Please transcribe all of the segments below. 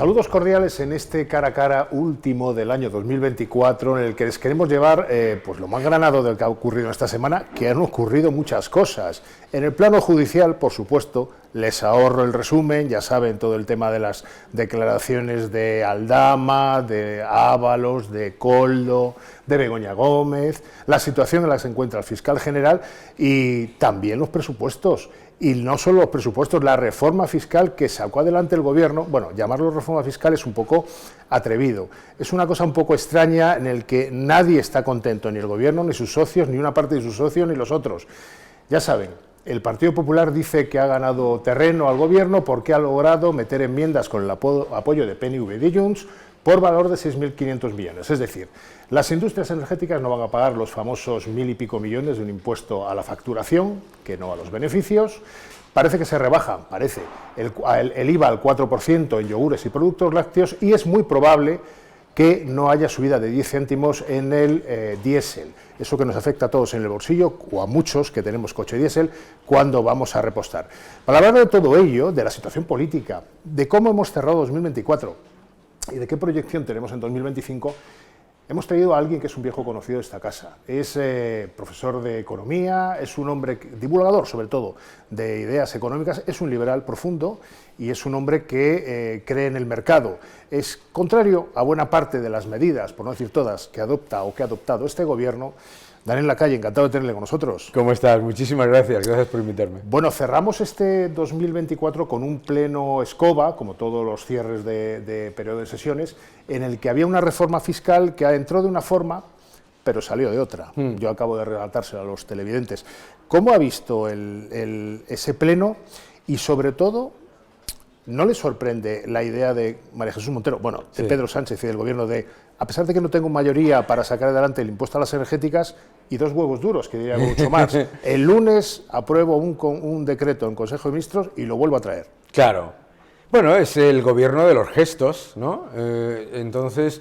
Saludos cordiales en este cara a cara último del año 2024, en el que les queremos llevar pues lo más granado del que ha ocurrido esta semana, que han ocurrido muchas cosas. En el plano judicial, por supuesto, les ahorro el resumen, ya saben todo el tema de las declaraciones de Aldama, de Ábalos, de Koldo, de Begoña Gómez, la situación en la que se encuentra el fiscal general y también los presupuestos. Y no solo los presupuestos, la reforma fiscal que sacó adelante el gobierno, bueno, llamarlo reforma fiscal es un poco atrevido. Es una cosa un poco extraña en el que nadie está contento, ni el gobierno, ni sus socios, ni una parte de sus socios, ni los otros. Ya saben, el Partido Popular dice que ha ganado terreno al gobierno porque ha logrado meter enmiendas con el apoyo de PNV y de Junts por valor de 6.500 millones. Es decir, las industrias energéticas no van a pagar los famosos 1.000 y pico millones de un impuesto a la facturación, que no a los beneficios. Parece que se rebaja, el IVA al 4% en yogures y productos lácteos, y es muy probable que no haya subida de 10 céntimos en el diésel. Eso que nos afecta a todos en el bolsillo, o a muchos que tenemos coche diésel, cuando vamos a repostar. Para hablar de todo ello, de la situación política, de cómo hemos cerrado 2024, y de qué proyección tenemos en 2025, hemos traído a alguien que es un viejo conocido de esta casa. Es profesor de economía, es un hombre divulgador, sobre todo, de ideas económicas, es un liberal profundo y es un hombre que cree en el mercado. Es contrario a buena parte de las medidas, por no decir todas, que adopta o que ha adoptado este gobierno. Daniel Lacalle, encantado de tenerle con nosotros. ¿Cómo estás? Muchísimas gracias por invitarme. Bueno, cerramos este 2024 con un pleno escoba, como todos los cierres de periodo de sesiones, en el que había una reforma fiscal que entró de una forma, pero salió de otra. Yo acabo de relatárselo a los televidentes. ¿Cómo ha visto ese pleno? Y sobre todo, ¿no le sorprende la idea de María Jesús Montero, bueno, de Pedro Sánchez y del gobierno a pesar de que no tengo mayoría para sacar adelante el impuesto a las energéticas, y dos huevos duros, que diría mucho más, el lunes apruebo un decreto en Consejo de Ministros y lo vuelvo a traer? Claro. Bueno, es el gobierno de los gestos, ¿no? Entonces,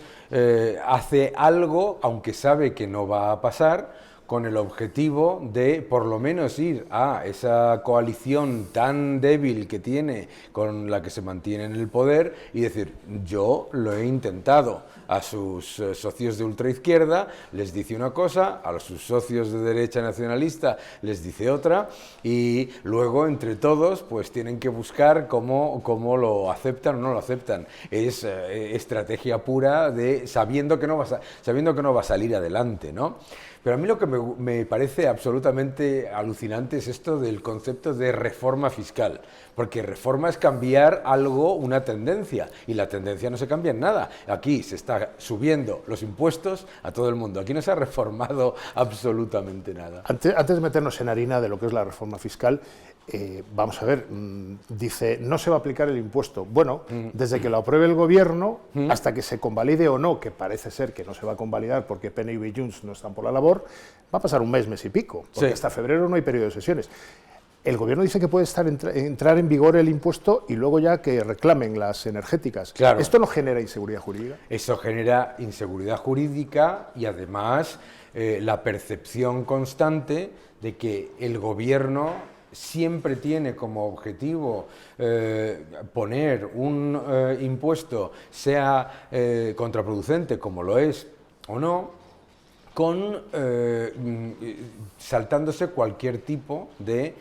hace algo, aunque sabe que no va a pasar, con el objetivo de, por lo menos, ir a esa coalición tan débil que tiene, con la que se mantiene en el poder, y decir, yo lo he intentado. A sus socios de ultraizquierda les dice una cosa, a sus socios de derecha nacionalista les dice otra, y luego, entre todos, pues tienen que buscar cómo lo aceptan o no lo aceptan. Es estrategia pura de sabiendo que no va a salir adelante, ¿no? Pero a mí lo que me parece absolutamente alucinante es esto del concepto de reforma fiscal, porque reforma es cambiar algo, una tendencia, y la tendencia no se cambia en nada. Aquí se está subiendo los impuestos a todo el mundo, aquí no se ha reformado absolutamente nada. Antes de meternos en harina de lo que es la reforma fiscal, vamos a ver, dice, no se va a aplicar el impuesto. Bueno, desde que lo apruebe el gobierno, hasta que se convalide o no, que parece ser que no se va a convalidar porque PNV y Junts no están por la labor, va a pasar un mes y pico, porque hasta febrero no hay periodo de sesiones. El gobierno dice que puede entrar en vigor el impuesto y luego ya que reclamen las energéticas. Claro. ¿Esto no genera inseguridad jurídica? Eso genera inseguridad jurídica y además la percepción constante de que el gobierno siempre tiene como objetivo poner un impuesto, sea contraproducente como lo es o no, saltándose cualquier tipo de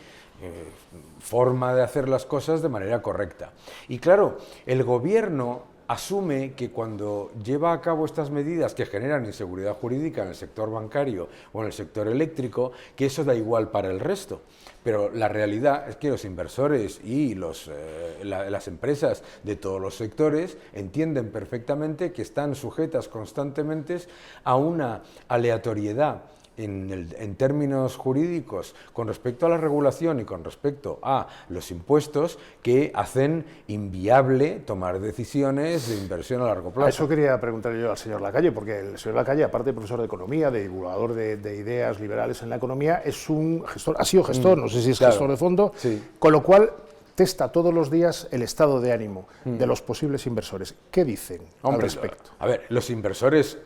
forma de hacer las cosas de manera correcta. Y claro, el gobierno asume que cuando lleva a cabo estas medidas que generan inseguridad jurídica en el sector bancario o en el sector eléctrico, que eso da igual para el resto. Pero la realidad es que los inversores y las empresas de todos los sectores entienden perfectamente que están sujetas constantemente a una aleatoriedad en términos jurídicos con respecto a la regulación y con respecto a los impuestos que hacen inviable tomar decisiones de inversión a largo plazo. A eso quería preguntarle yo al señor Lacalle, porque el señor Lacalle, aparte de profesor de economía, de divulgador de ideas liberales en la economía, es un gestor, ha sido gestor, no sé si es gestor de fondo, con lo cual testa todos los días el estado de ánimo de los posibles inversores. ¿Qué dicen al respecto? A ver, los inversores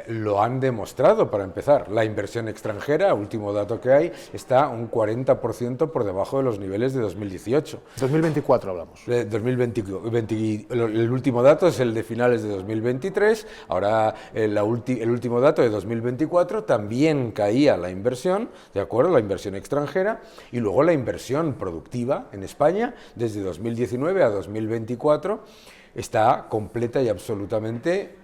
lo han demostrado, para empezar. La inversión extranjera, último dato que hay, está un 40% por debajo de los niveles de 2018. 2024 hablamos. 2020, el último dato es el de finales de 2023, ahora el último dato de 2024 también caía la inversión, ¿de acuerdo? La inversión extranjera, y luego la inversión productiva en España, desde 2019 a 2024, está completa y absolutamente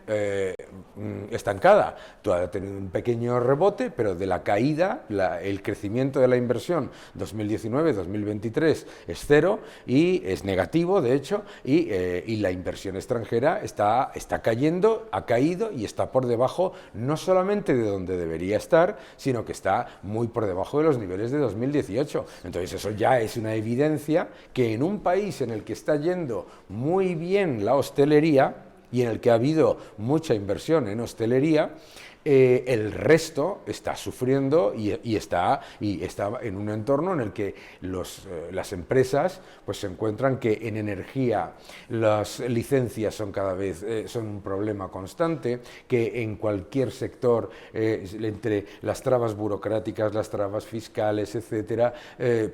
estancada. Todavía ha tenido un pequeño rebote, pero de la caída, el crecimiento de la inversión 2019-2023 es cero y es negativo, de hecho, y la inversión extranjera está cayendo, ha caído y está por debajo no solamente de donde debería estar, sino que está muy por debajo de los niveles de 2018. Entonces eso ya es una evidencia que en un país en el que está yendo muy bien la hostelería, y en el que ha habido mucha inversión en hostelería, el resto está sufriendo y está en un entorno en el que las empresas pues se encuentran que en energía las licencias son cada vez son un problema constante, que en cualquier sector, entre las trabas burocráticas, las trabas fiscales, etcétera,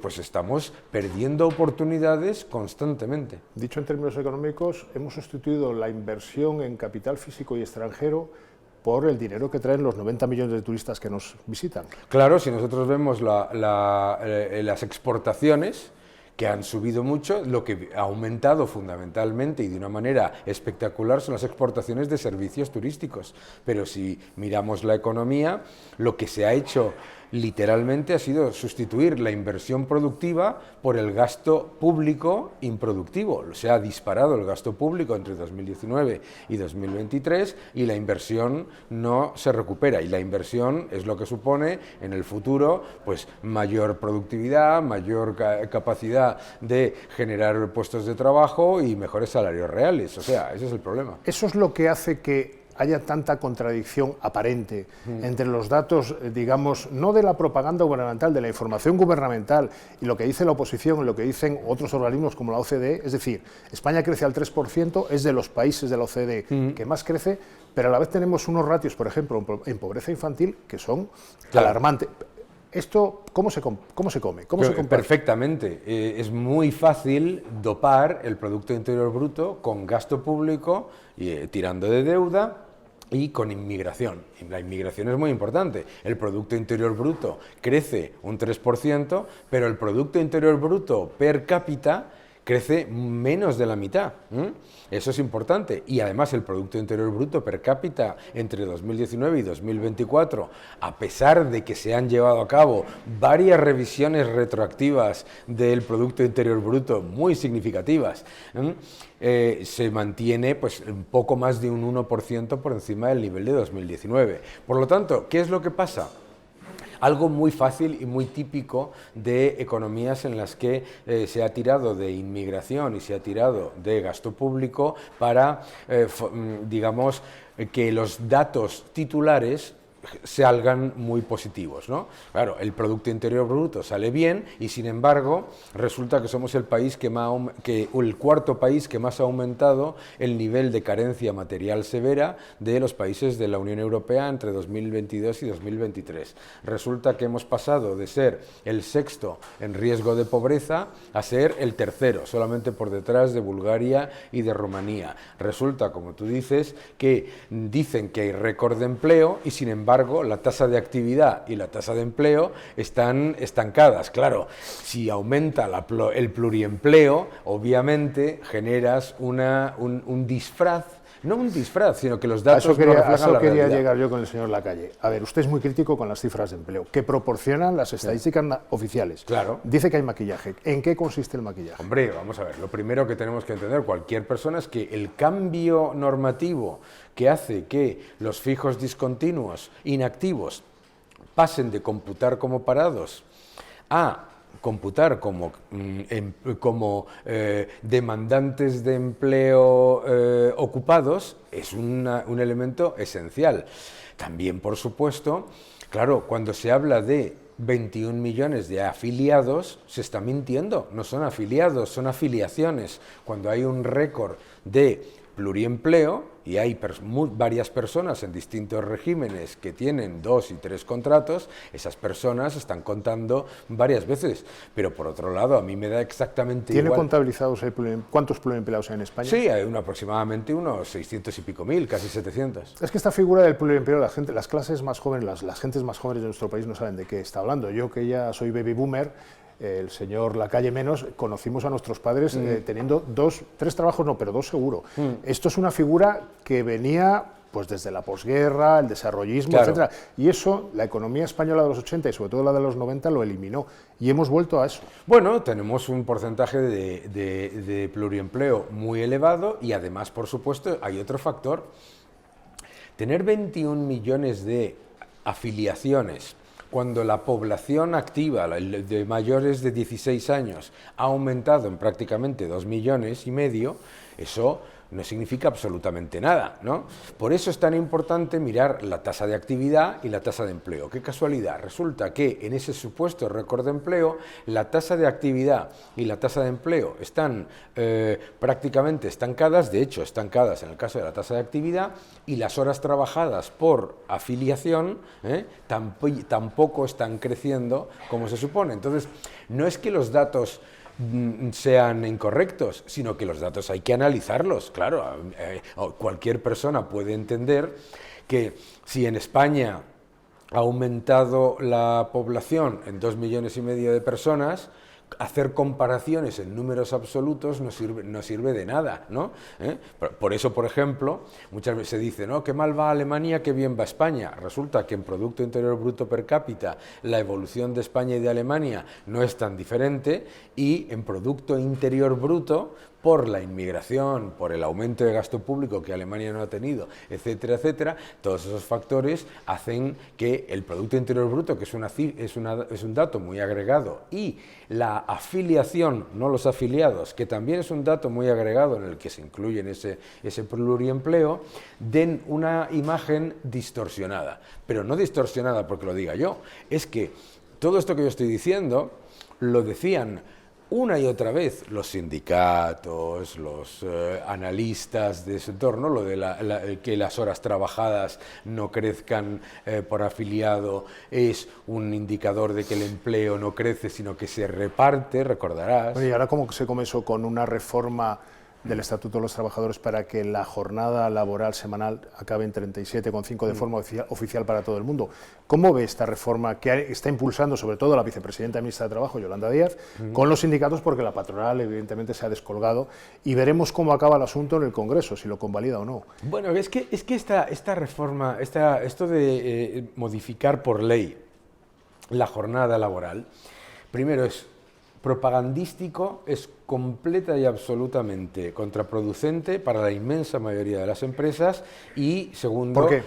pues estamos perdiendo oportunidades constantemente. Dicho en términos económicos, hemos sustituido la inversión en capital físico y extranjero por el dinero que traen los 90 millones de turistas que nos visitan. Claro, si nosotros vemos las exportaciones, que han subido mucho, lo que ha aumentado fundamentalmente y de una manera espectacular son las exportaciones de servicios turísticos. Pero si miramos la economía, lo que se ha hecho literalmente ha sido sustituir la inversión productiva por el gasto público improductivo. Se ha disparado el gasto público entre 2019 y 2023 y la inversión no se recupera. Y la inversión es lo que supone en el futuro pues mayor productividad, mayor capacidad de generar puestos de trabajo y mejores salarios reales. O sea, ese es el problema. Eso es lo que hace que haya tanta contradicción aparente entre los datos, digamos, no de la propaganda gubernamental, de la información gubernamental y lo que dice la oposición y lo que dicen otros organismos como la OCDE. Es decir, España crece al 3%, es de los países de la OCDE que más crece, pero a la vez tenemos unos ratios, por ejemplo, en pobreza infantil, que son alarmantes. ¿Esto cómo se come? ¿Cómo se comparte? Perfectamente. Es muy fácil dopar el Producto Interior Bruto con gasto público, tirando de deuda y con inmigración. La inmigración es muy importante. El Producto Interior Bruto crece un 3%, pero el Producto Interior Bruto per cápita crece menos de la mitad. Eso es importante. Y además el Producto Interior Bruto per cápita entre 2019 y 2024, a pesar de que se han llevado a cabo varias revisiones retroactivas del Producto Interior Bruto muy significativas, se mantiene pues un poco más de un 1% por encima del nivel de 2019. Por lo tanto, ¿qué es lo que pasa? Algo muy fácil y muy típico de economías en las que se ha tirado de inmigración y se ha tirado de gasto público para, digamos, que los datos titulares salgan muy positivos, ¿no? Claro, el Producto Interior Bruto sale bien y sin embargo resulta que somos el país el cuarto país que más ha aumentado el nivel de carencia material severa de los países de la Unión Europea entre 2022 y 2023. Resulta que hemos pasado de ser el sexto en riesgo de pobreza a ser el tercero, solamente por detrás de Bulgaria y de Rumanía. Resulta, como tú dices, que dicen que hay récord de empleo y sin embargo la tasa de actividad y la tasa de empleo están estancadas. Claro, si aumenta el pluriempleo, obviamente generas un disfraz, no un disfraz, sino que los datos no reflejan la realidad. A eso quería llegar yo con el señor Lacalle. A ver, usted es muy crítico con las cifras de empleo, que proporcionan las estadísticas oficiales. Claro. Dice que hay maquillaje. ¿En qué consiste el maquillaje? Hombre, vamos a ver, lo primero que tenemos que entender cualquier persona es que el cambio normativo que hace que los fijos discontinuos inactivos pasen de computar como parados a computar como demandantes de empleo ocupados es un elemento esencial. También, por supuesto, claro, cuando se habla de 21 millones de afiliados, se está mintiendo. No son afiliados, son afiliaciones. Cuando hay un récord de pluriempleo y hay varias personas en distintos regímenes que tienen 2 y 3 contratos, esas personas están contando varias veces. Pero por otro lado, a mí me da exactamente igual. ¿Tiene contabilizados cuántos pluriempleados hay en España? Sí, hay aproximadamente unos 600 y pico mil, casi 700. Es que esta figura del pluriempleo, las clases más jóvenes, las gentes más jóvenes de nuestro país no saben de qué está hablando. Yo, que ya soy baby boomer, el señor Lacalle menos, conocimos a nuestros padres teniendo 3 trabajos, no, pero 2 seguro. Esto es una figura que venía pues desde la posguerra, el desarrollismo, claro, etcétera. Y eso, la economía española de los 80 y sobre todo la de los 90 lo eliminó. Y hemos vuelto a eso. Bueno, tenemos un porcentaje de pluriempleo muy elevado y además, por supuesto, hay otro factor. Tener 21 millones de afiliaciones cuando la población activa de mayores de 16 años ha aumentado en prácticamente 2,5 millones, eso no significa absolutamente nada, ¿no? Por eso es tan importante mirar la tasa de actividad y la tasa de empleo. Qué casualidad, resulta que en ese supuesto récord de empleo, la tasa de actividad y la tasa de empleo están prácticamente estancadas, de hecho estancadas en el caso de la tasa de actividad, y las horas trabajadas por afiliación tampoco están creciendo como se supone. Entonces, no es que los datos sean incorrectos, sino que los datos hay que analizarlos. Claro, cualquier persona puede entender que si en España ha aumentado la población en 2,5 millones de personas, hacer comparaciones en números absolutos no sirve de nada, ¿no? Por eso, por ejemplo, muchas veces se dice, ¿no?, qué mal va Alemania, qué bien va España. Resulta que en Producto Interior Bruto per cápita la evolución de España y de Alemania no es tan diferente, y en Producto Interior Bruto, por la inmigración, por el aumento de gasto público que Alemania no ha tenido, etcétera, etcétera, todos esos factores hacen que el Producto Interior Bruto, que es un dato muy agregado, y la afiliación, no los afiliados, que también es un dato muy agregado en el que se incluye en ese pluriempleo, den una imagen distorsionada. Pero no distorsionada porque lo diga yo, es que todo esto que yo estoy diciendo lo decían una y otra vez los sindicatos, los analistas de ese entorno, lo de que las horas trabajadas no crezcan por afiliado es un indicador de que el empleo no crece, sino que se reparte, recordarás. Oye, ¿y ahora cómo se comenzó con una reforma del Estatuto de los Trabajadores para que la jornada laboral semanal acabe en 37,5 de forma oficial para todo el mundo? ¿Cómo ve esta reforma que está impulsando sobre todo la vicepresidenta ministra de Trabajo, Yolanda Díaz, con los sindicatos, porque la patronal evidentemente se ha descolgado, y veremos cómo acaba el asunto en el Congreso, si lo convalida o no? Bueno, es que esta reforma, esto de modificar por ley la jornada laboral, primero es propagandístico, es completa y absolutamente contraproducente para la inmensa mayoría de las empresas, y segundo... ¿Por qué?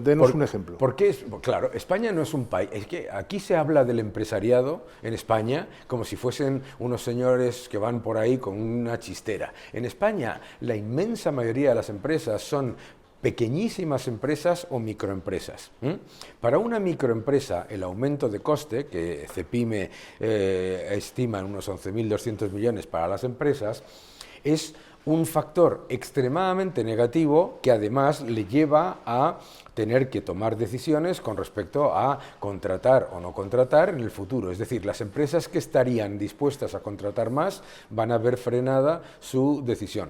Denos un ejemplo. Porque, claro, España no es un país... Es que aquí se habla del empresariado en España como si fuesen unos señores que van por ahí con una chistera. En España la inmensa mayoría de las empresas son pequeñísimas empresas o microempresas. Para una microempresa, el aumento de coste, que Cepime estima en unos 11.200 millones para las empresas, es un factor extremadamente negativo que además le lleva a tener que tomar decisiones con respecto a contratar o no contratar en el futuro. Es decir, las empresas que estarían dispuestas a contratar más van a ver frenada su decisión,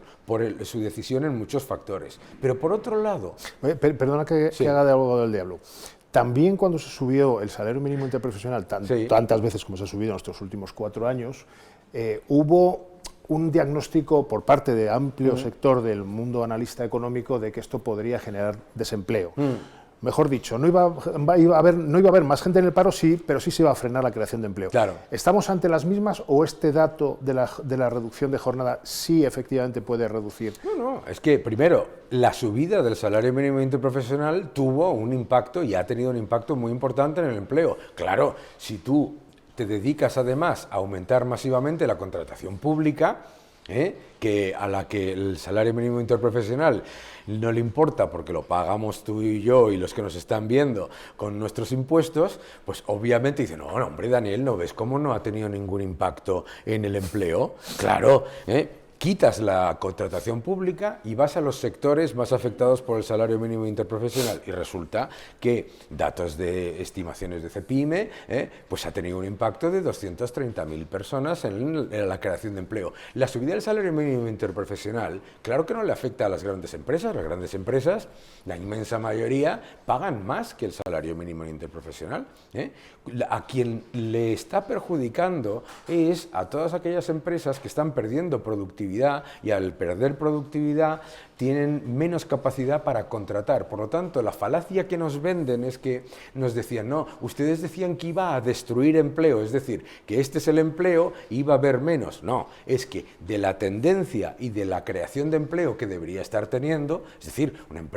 su decisión en muchos factores. Pero por otro lado... Perdona que haga de abogado del diablo. También cuando se subió el salario mínimo interprofesional, tantas veces como se ha subido en estos últimos 4 años, hubo un diagnóstico por parte de amplio sector del mundo analista económico de que esto podría generar desempleo. Mejor dicho, no iba a haber más gente en el paro, sí, pero sí se iba a frenar la creación de empleo. Claro. ¿Estamos ante las mismas o este dato de la reducción de jornada sí efectivamente puede reducir? No, es que primero, la subida del salario mínimo interprofesional tuvo un impacto y ha tenido un impacto muy importante en el empleo. Claro, si tú te dedicas además a aumentar masivamente la contratación pública, que a la que el salario mínimo interprofesional no le importa porque lo pagamos tú y yo y los que nos están viendo con nuestros impuestos, pues obviamente dicen, no, hombre, Daniel, ¿no ves cómo no ha tenido ningún impacto en el empleo? Claro, quitas la contratación pública y vas a los sectores más afectados por el salario mínimo interprofesional y resulta que datos de estimaciones de CEPIME pues ha tenido un impacto de 230.000 personas en la creación de empleo. La subida del salario mínimo interprofesional, claro que no le afecta a las grandes empresas, la inmensa mayoría, pagan más que el salario mínimo interprofesional. A quien le está perjudicando es a todas aquellas empresas que están perdiendo productividad y al perder productividad tienen menos capacidad para contratar. Por lo tanto, la falacia que nos venden es que nos decían, no, ustedes decían que iba a destruir empleo, es decir, que este es el empleo y iba a haber menos. No, es que de la tendencia y de la creación de empleo que debería estar teniendo, es decir,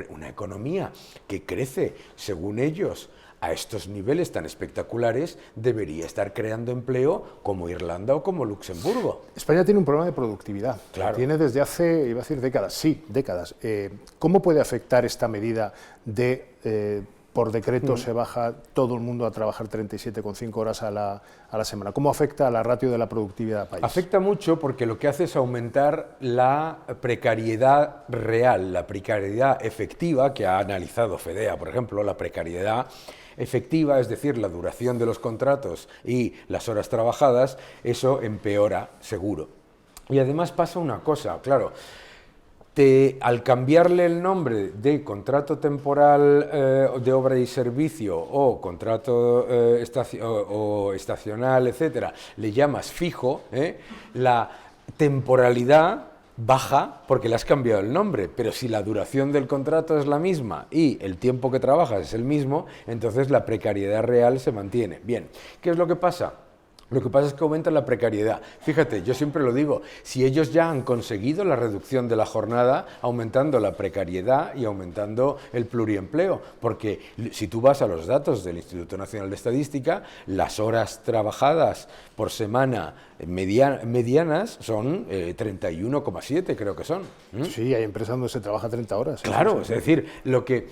una economía que crece, según ellos, a estos niveles tan espectaculares, debería estar creando empleo como Irlanda o como Luxemburgo. España tiene un problema de productividad. Claro. Tiene desde hace, iba a decir décadas, sí, décadas. ¿Cómo puede afectar esta medida de, por decreto se baja todo el mundo a trabajar 37,5 horas a la semana? ¿Cómo afecta a la ratio de la productividad del país? Afecta mucho porque lo que hace es aumentar la precariedad real, la precariedad efectiva, que ha analizado FEDEA, por ejemplo, la precariedad efectiva, es decir, la duración de los contratos y las horas trabajadas, eso empeora seguro. Y además pasa una cosa, claro, al cambiarle el nombre de contrato temporal de obra y servicio o contrato estacional, etcétera, le llamas fijo, la temporalidad baja porque le has cambiado el nombre, pero si la duración del contrato es la misma y el tiempo que trabajas es el mismo, entonces la precariedad real se mantiene. Bien, ¿qué es lo que pasa? Lo que pasa es que aumenta la precariedad. Fíjate, yo siempre lo digo, si ellos ya han conseguido la reducción de la jornada aumentando la precariedad y aumentando el pluriempleo, porque si tú vas a los datos del Instituto Nacional de Estadística, las horas trabajadas por semana medianas son 31,7, creo que son. Sí, hay empresas donde se trabaja 30 horas. Claro, es decir, lo que...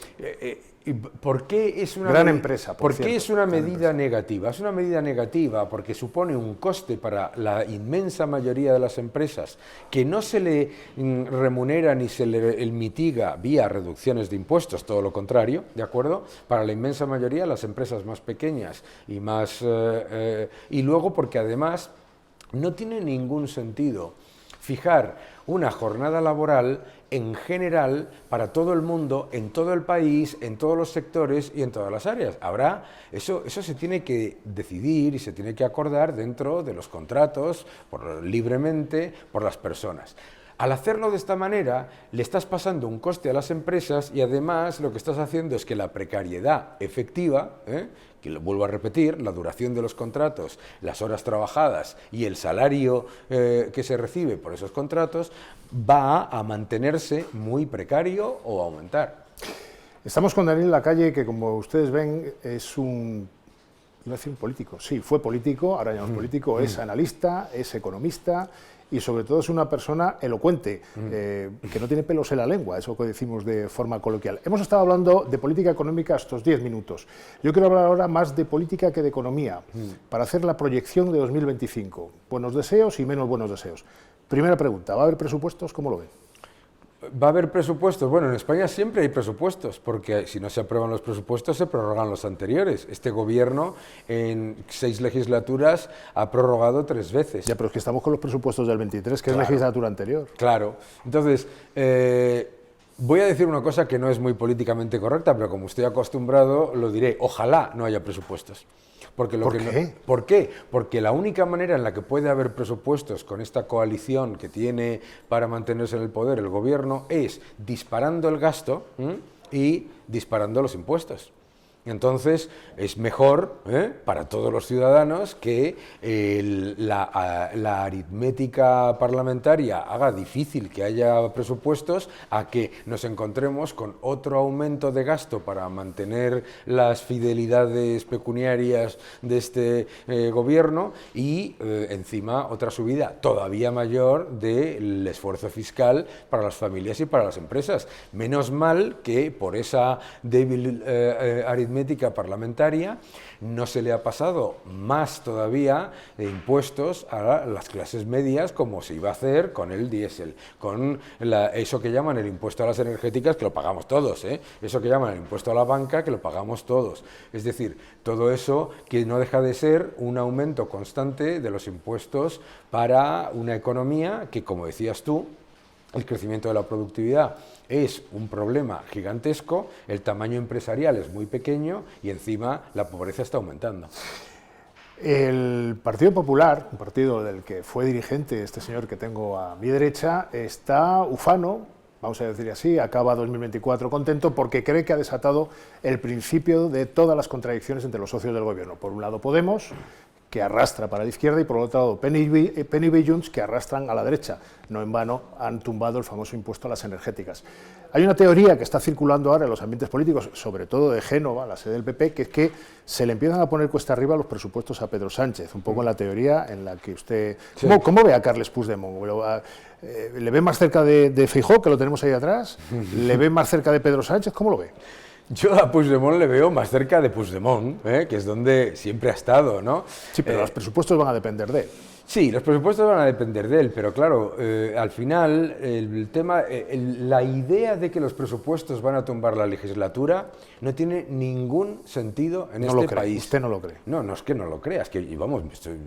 ¿Por qué es una gran empresa? ¿Por qué es una medida negativa? Es una medida negativa porque supone un coste para la inmensa mayoría de las empresas que no se le remunera ni se le mitiga vía reducciones de impuestos, todo lo contrario, ¿de acuerdo? Para la inmensa mayoría, las empresas más pequeñas y más... y luego porque además no tiene ningún sentido fijar una jornada laboral en general para todo el mundo, en todo el país, en todos los sectores y en todas las áreas. Eso se tiene que decidir y se tiene que acordar dentro de los contratos, libremente, por las personas. Al hacerlo de esta manera, le estás pasando un coste a las empresas y además lo que estás haciendo es que la precariedad efectiva, que lo vuelvo a repetir, la duración de los contratos, las horas trabajadas y el salario que se recibe por esos contratos, va a mantenerse muy precario o a aumentar. Estamos con Daniel Lacalle, que como ustedes ven es un... iba a decir un político, sí, fue político, ahora ya no es político, es analista, es economista y sobre todo es una persona elocuente, que no tiene pelos en la lengua, eso que decimos de forma coloquial. Hemos estado hablando de política económica estos 10 minutos. Yo quiero hablar ahora más de política que de economía, para hacer la proyección de 2025. Buenos deseos y menos buenos deseos. Primera pregunta, ¿va a haber presupuestos? ¿Cómo lo ven? ¿Va a haber presupuestos? Bueno, en España siempre hay presupuestos, porque si no se aprueban los presupuestos se prorrogan los anteriores. Este gobierno en 6 legislaturas ha prorrogado 3 veces. Ya, pero es que estamos con los presupuestos del 23, que claro, es legislatura anterior. Claro. Entonces, voy a decir una cosa que no es muy políticamente correcta, pero como estoy acostumbrado, lo diré. Ojalá no haya presupuestos. Porque ¿Por qué? Porque la única manera en la que puede haber presupuestos con esta coalición que tiene para mantenerse en el poder el gobierno es disparando el gasto y disparando los impuestos. Entonces, es mejor para todos los ciudadanos que la aritmética parlamentaria haga difícil que haya presupuestos a que nos encontremos con otro aumento de gasto para mantener las fidelidades pecuniarias de este gobierno y encima otra subida todavía mayor del esfuerzo fiscal para las familias y para las empresas. Menos mal que por esa débil aritmética parlamentaria no se le ha pasado más todavía de impuestos a las clases medias como se iba a hacer con el diésel, con eso que llaman el impuesto a las energéticas, que lo pagamos todos, eso que llaman el impuesto a la banca, que lo pagamos todos. Es decir, todo eso que no deja de ser un aumento constante de los impuestos para una economía que, como decías tú, el crecimiento de la productividad es un problema gigantesco, el tamaño empresarial es muy pequeño y encima la pobreza está aumentando. El Partido Popular, un partido del que fue dirigente este señor que tengo a mi derecha, está ufano, vamos a decir así, acaba 2024 contento porque cree que ha desatado el principio de todas las contradicciones entre los socios del gobierno. Por un lado Podemos, que arrastra para la izquierda, y por otro lado PNV y Junts, que arrastran a la derecha. No en vano han tumbado el famoso impuesto a las energéticas. Hay una teoría que está circulando ahora en los ambientes políticos, sobre todo de Génova, la sede del PP, que es que se le empiezan a poner cuesta arriba los presupuestos a Pedro Sánchez, un poco en la teoría en la que usted... Sí. ¿Cómo ve a Carles Puigdemont? ¿Le ve más cerca de Feijóo, que lo tenemos ahí atrás? ¿Le ve más cerca de Pedro Sánchez? ¿Cómo lo ve? Yo a Puigdemont le veo más cerca de Puigdemont, que es donde siempre ha estado, ¿no? Sí, pero los presupuestos van a depender de él. Sí, los presupuestos van a depender de él, pero claro, al final el tema, la idea de que los presupuestos van a tumbar la legislatura no tiene ningún sentido en este país. ¿Usted no lo cree? No, no es que no lo crea, es que, vamos,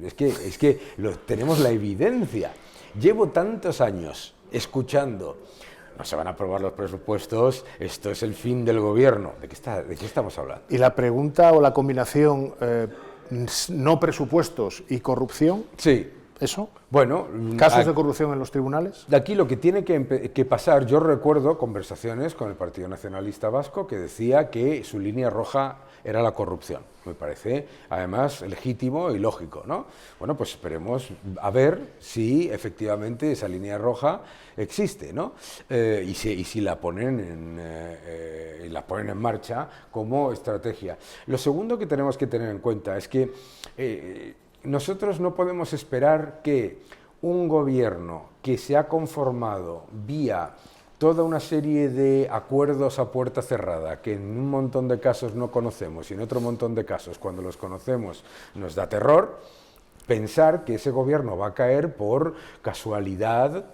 es que tenemos la evidencia. Llevo tantos años escuchando: no se van a aprobar los presupuestos, esto es el fin del gobierno. ¿De qué estamos hablando? Y la pregunta o la combinación no presupuestos y corrupción. Sí. ¿Eso? Bueno, ¿casos de corrupción en los tribunales? De aquí lo que tiene que pasar, yo recuerdo conversaciones con el Partido Nacionalista Vasco que decía que su línea roja era la corrupción. Me parece, además, legítimo y lógico, ¿no? Bueno, pues esperemos a ver si efectivamente esa línea roja existe, ¿no? Y si la ponen en marcha como estrategia. Lo segundo que tenemos que tener en cuenta es que nosotros no podemos esperar que un gobierno que se ha conformado vía toda una serie de acuerdos a puerta cerrada, que en un montón de casos no conocemos y en otro montón de casos, cuando los conocemos, nos da terror, pensar que ese gobierno va a caer por casualidad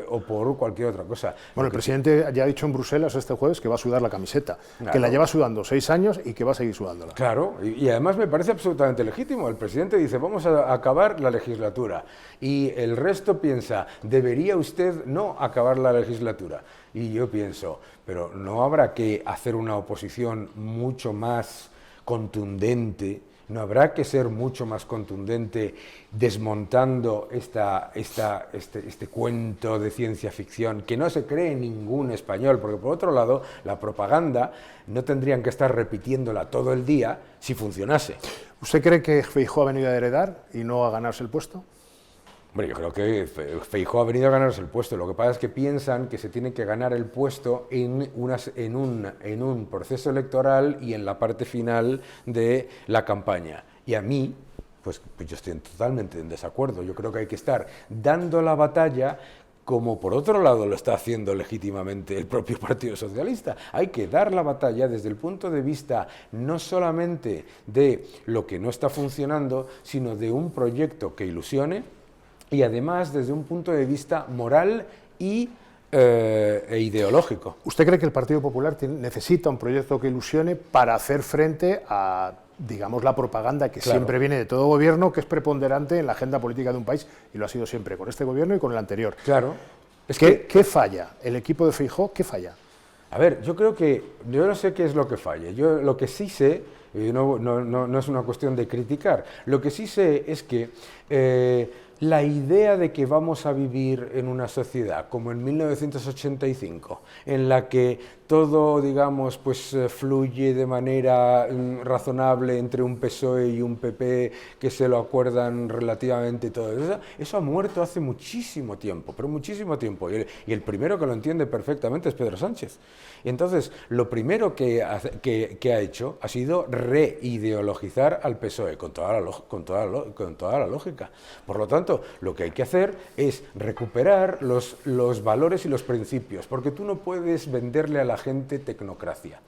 o por cualquier otra cosa. Bueno, el presidente ya ha dicho en Bruselas este jueves que va a sudar la camiseta, claro, que la lleva sudando 6 años y que va a seguir sudándola. Claro, y además me parece absolutamente legítimo. El presidente dice: vamos a acabar la legislatura, y el resto piensa: ¿debería usted no acabar la legislatura? Y yo pienso, pero ¿no habrá que hacer una oposición mucho más contundente? ¿No habrá que ser mucho más contundente desmontando este cuento de ciencia ficción que no se cree ningún español? Porque por otro lado, la propaganda no tendrían que estar repitiéndola todo el día si funcionase. ¿Usted cree que Feijóo ha venido a heredar y no a ganarse el puesto? Bueno, yo creo que Feijóo ha venido a ganarse el puesto. Lo que pasa es que piensan que se tiene que ganar el puesto en un proceso electoral y en la parte final de la campaña. Y a mí, pues yo estoy totalmente en desacuerdo. Yo creo que hay que estar dando la batalla, como por otro lado lo está haciendo legítimamente el propio Partido Socialista. Hay que dar la batalla desde el punto de vista no solamente de lo que no está funcionando, sino de un proyecto que ilusione, y además desde un punto de vista moral e ideológico. ¿Usted cree que el Partido Popular necesita un proyecto que ilusione para hacer frente a, digamos, la propaganda que siempre viene de todo gobierno, que es preponderante en la agenda política de un país, y lo ha sido siempre con este gobierno y con el anterior? Claro. ¿Qué falla? ¿El equipo de Feijóo qué falla? A ver, yo no sé qué es lo que falla. Yo lo que sí sé, no es una cuestión de criticar, lo que sí sé es que la idea de que vamos a vivir en una sociedad como en 1985, en la que todo, digamos, pues fluye de manera razonable entre un PSOE y un PP, que se lo acuerdan relativamente todo. Eso ha muerto hace muchísimo tiempo, pero muchísimo tiempo. Y el primero que lo entiende perfectamente es Pedro Sánchez. Y entonces, lo primero que ha hecho ha sido reideologizar al PSOE, con toda la lógica. Por lo tanto, lo que hay que hacer es recuperar los valores y los principios, porque tú no puedes venderle a la gente tecnocracia.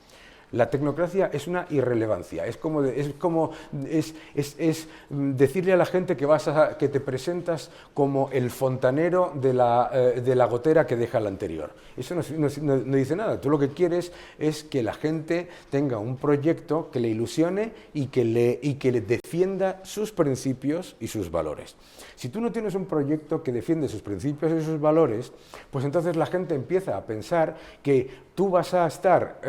La tecnocracia es una irrelevancia, es decirle a la gente que te presentas como el fontanero de la gotera que deja la anterior. Eso no dice nada. Tú lo que quieres es que la gente tenga un proyecto que le ilusione y que le defienda sus principios y sus valores. Si tú no tienes un proyecto que defiende sus principios y sus valores, pues entonces la gente empieza a pensar que tú vas a estar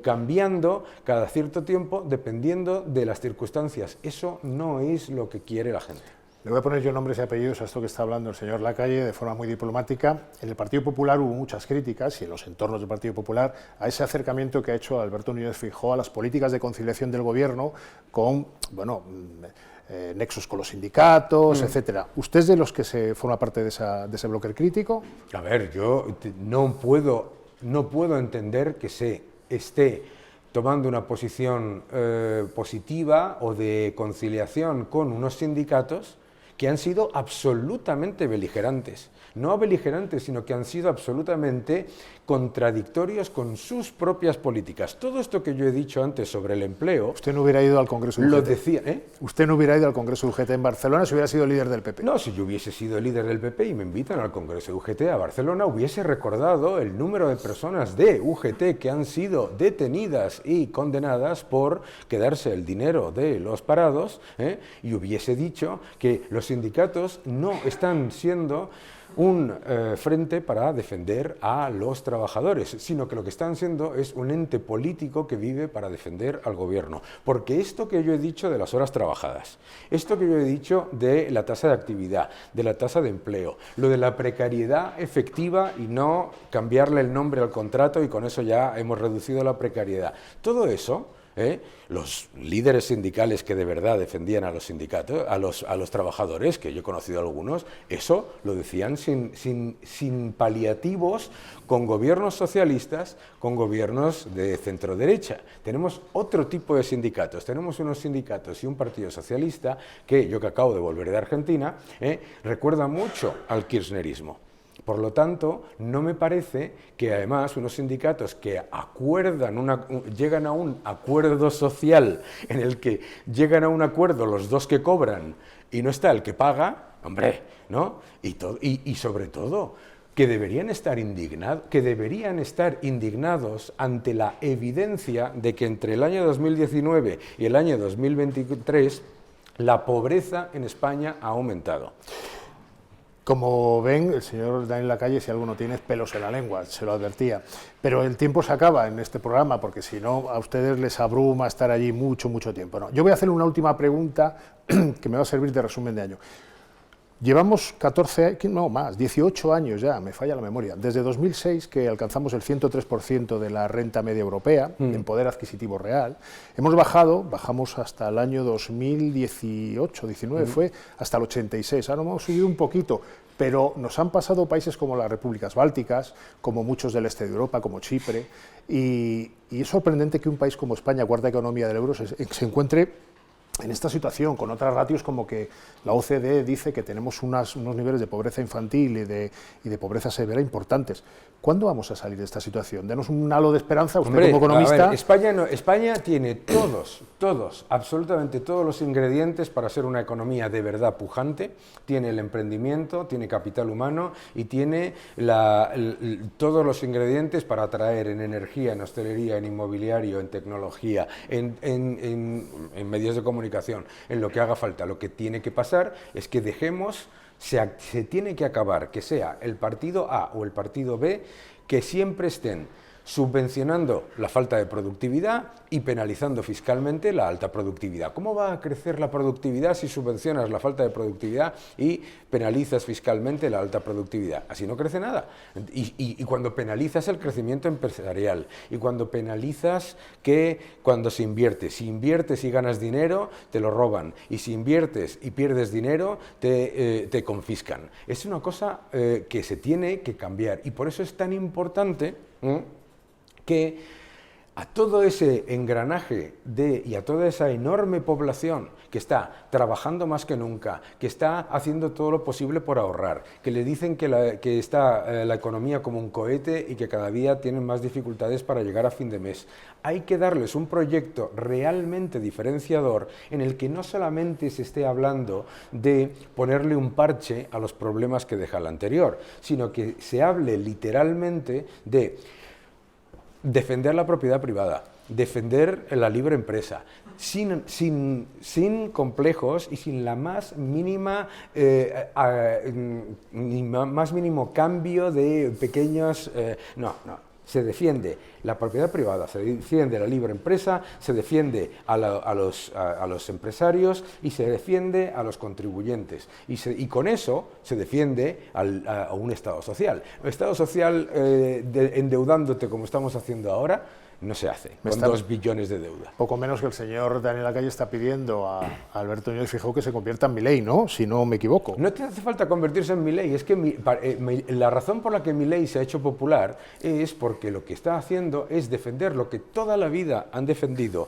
cambiando cada cierto tiempo dependiendo de las circunstancias. Eso no es lo que quiere la gente. Le voy a poner yo nombres y apellidos a esto que está hablando el señor Lacalle de forma muy diplomática. En el Partido Popular hubo muchas críticas, y en los entornos del Partido Popular, a ese acercamiento que ha hecho Alberto Núñez Feijóo a las políticas de conciliación del Gobierno con, bueno, nexos con los sindicatos, etcétera. ¿Usted es de los que se forma parte de ese bloque crítico? A ver, yo no puedo entender que se esté tomando una posición positiva o de conciliación con unos sindicatos que han sido absolutamente beligerantes. No beligerantes, sino que han sido absolutamente contradictorios con sus propias políticas. Todo esto que yo he dicho antes sobre el empleo... Usted no hubiera ido al Congreso de UGT. Lo decía, ¿eh? Usted no hubiera ido al Congreso de UGT en Barcelona si hubiera sido líder del PP. No, si yo hubiese sido líder del PP y me invitan al Congreso de UGT a Barcelona, hubiese recordado el número de personas de UGT que han sido detenidas y condenadas por quedarse el dinero de los parados, y hubiese dicho que los sindicatos no están siendo un frente para defender a los trabajadores, sino que lo que están siendo es un ente político que vive para defender al gobierno. Porque esto que yo he dicho de las horas trabajadas, esto que yo he dicho de la tasa de actividad, de la tasa de empleo, lo de la precariedad efectiva y no cambiarle el nombre al contrato y con eso ya hemos reducido la precariedad, todo eso... los líderes sindicales que de verdad defendían a los sindicatos, a los trabajadores, que yo he conocido algunos, eso lo decían sin paliativos, con gobiernos socialistas, con gobiernos de centro-derecha. Tenemos otro tipo de sindicatos, tenemos unos sindicatos y un partido socialista que yo, que acabo de volver de Argentina, recuerda mucho al kirchnerismo. Por lo tanto, no me parece que además unos sindicatos que llegan a un acuerdo social en el que llegan a un acuerdo los dos que cobran y no está el que paga, hombre, ¿no? Y sobre todo, que deberían estar indignados ante la evidencia de que entre el año 2019 y el año 2023 la pobreza en España ha aumentado. Como ven, el señor Daniel Lacalle, si algo no tiene, es pelos en la lengua, se lo advertía. Pero el tiempo se acaba en este programa, porque si no, a ustedes les abruma estar allí mucho tiempo. No, yo voy a hacer una última pregunta que me va a servir de resumen de año. Llevamos 18 años ya, me falla la memoria, desde 2006 que alcanzamos el 103% de la renta media europea en poder adquisitivo real. Bajamos hasta el año 2018-19, fue hasta el 86, ahora hemos subido un poquito, pero nos han pasado países como las repúblicas bálticas, como muchos del este de Europa, como Chipre, y es sorprendente que un país como España, cuarta economía del euro, se encuentre en esta situación, con otras ratios como que la OCDE dice que tenemos unos niveles de pobreza infantil y de pobreza severa importantes. ¿Cuándo vamos a salir de esta situación? Denos un halo de esperanza, usted como economista. A ver, España tiene absolutamente todos los ingredientes para ser una economía de verdad pujante. Tiene el emprendimiento, tiene capital humano y tiene todos los ingredientes para atraer en energía, en hostelería, en inmobiliario, en tecnología, en medios de comunicación, en lo que haga falta. Lo que tiene que pasar es que se tiene que acabar que sea el partido A o el partido B que siempre estén subvencionando la falta de productividad y penalizando fiscalmente la alta productividad. ¿Cómo va a crecer la productividad si subvencionas la falta de productividad y penalizas fiscalmente la alta productividad? Así no crece nada. Y cuando penalizas el crecimiento empresarial, y cuando penalizas que cuando se invierte, si inviertes y ganas dinero, te lo roban, y si inviertes y pierdes dinero, te confiscan. Es una cosa que se tiene que cambiar, y por eso es tan importante que a todo ese engranaje y a toda esa enorme población que está trabajando más que nunca, que está haciendo todo lo posible por ahorrar, que le dicen que está la economía como un cohete y que cada día tienen más dificultades para llegar a fin de mes, hay que darles un proyecto realmente diferenciador en el que no solamente se esté hablando de ponerle un parche a los problemas que deja el anterior, sino que se hable literalmente de defender la propiedad privada, defender la libre empresa, sin complejos y sin la más mínima más mínimo cambio de pequeños... no. Se defiende la propiedad privada, se defiende la libre empresa, se defiende a los empresarios y se defiende a los contribuyentes. Y con eso se defiende a un Estado social. El Estado social endeudándote como estamos haciendo ahora, no se hace, con 2 billones de deuda. Poco menos que el señor Daniel Lacalle está pidiendo a Alberto Núñez Feijóo que se convierta en Milei, ¿no? Si no me equivoco. No te hace falta convertirse en Milei, es que la razón por la que Milei se ha hecho popular es porque lo que está haciendo es defender lo que toda la vida han defendido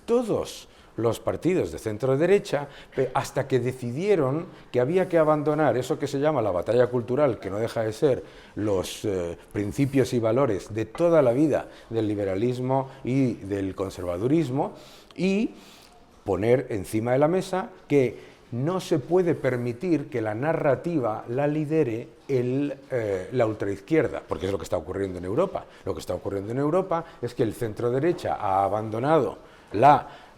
todos los partidos de centro-derecha, hasta que decidieron que había que abandonar eso que se llama la batalla cultural, que no deja de ser los principios y valores de toda la vida del liberalismo y del conservadurismo, y poner encima de la mesa que no se puede permitir que la narrativa la lidere la ultraizquierda, porque es lo que está ocurriendo en Europa. Lo que está ocurriendo en Europa es que el centro-derecha ha abandonado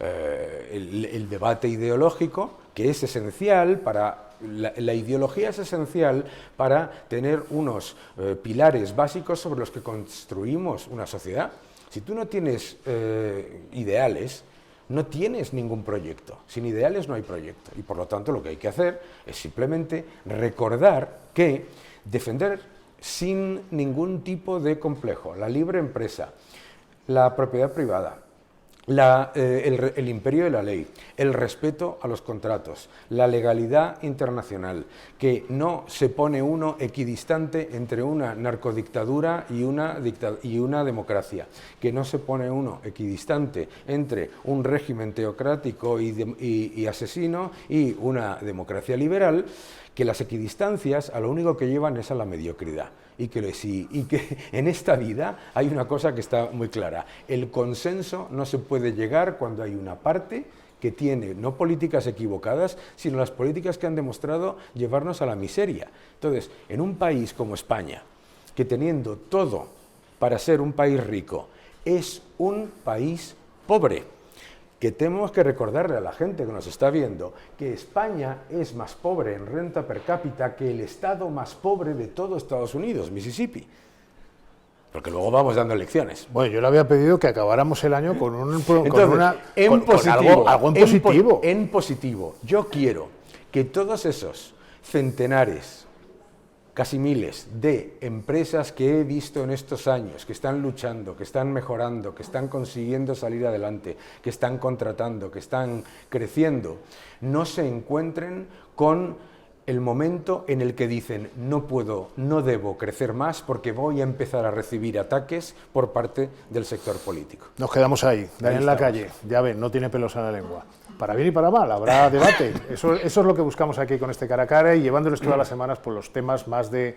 el debate ideológico, que es esencial para... La ideología es esencial para tener unos pilares básicos sobre los que construimos una sociedad. Si tú no tienes ideales, no tienes ningún proyecto. Sin ideales no hay proyecto. Y por lo tanto lo que hay que hacer es simplemente recordar que defender sin ningún tipo de complejo la libre empresa, la propiedad privada, el imperio de la ley, el respeto a los contratos, la legalidad internacional, que no se pone uno equidistante entre una narcodictadura y una democracia, que no se pone uno equidistante entre un régimen teocrático y asesino y una democracia liberal, que las equidistancias a lo único que llevan es a la mediocridad. Y que en esta vida hay una cosa que está muy clara: el consenso no se puede llegar cuando hay una parte que tiene no políticas equivocadas, sino las políticas que han demostrado llevarnos a la miseria. Entonces, en un país como España, que teniendo todo para ser un país rico, es un país pobre, que tenemos que recordarle a la gente que nos está viendo que España es más pobre en renta per cápita que el estado más pobre de todo Estados Unidos, Mississippi. Porque luego vamos dando lecciones. Bueno, yo le había pedido que acabáramos el año con algo en positivo. En positivo. Yo quiero que todos esos centenares, casi miles de empresas que he visto en estos años, que están luchando, que están mejorando, que están consiguiendo salir adelante, que están contratando, que están creciendo, no se encuentren con el momento en el que dicen no puedo, no debo crecer más porque voy a empezar a recibir ataques por parte del sector político. Nos quedamos ahí, Daniel Lacalle, ya ven, no tiene pelos en la lengua. Para bien y para mal, habrá debate. Eso es lo que buscamos aquí con este cara a cara y llevándoles todas las semanas por los temas más de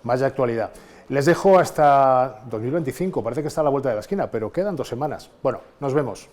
actualidad. Les dejo hasta 2025, parece que está a la vuelta de la esquina, pero quedan 2 semanas. Bueno, nos vemos.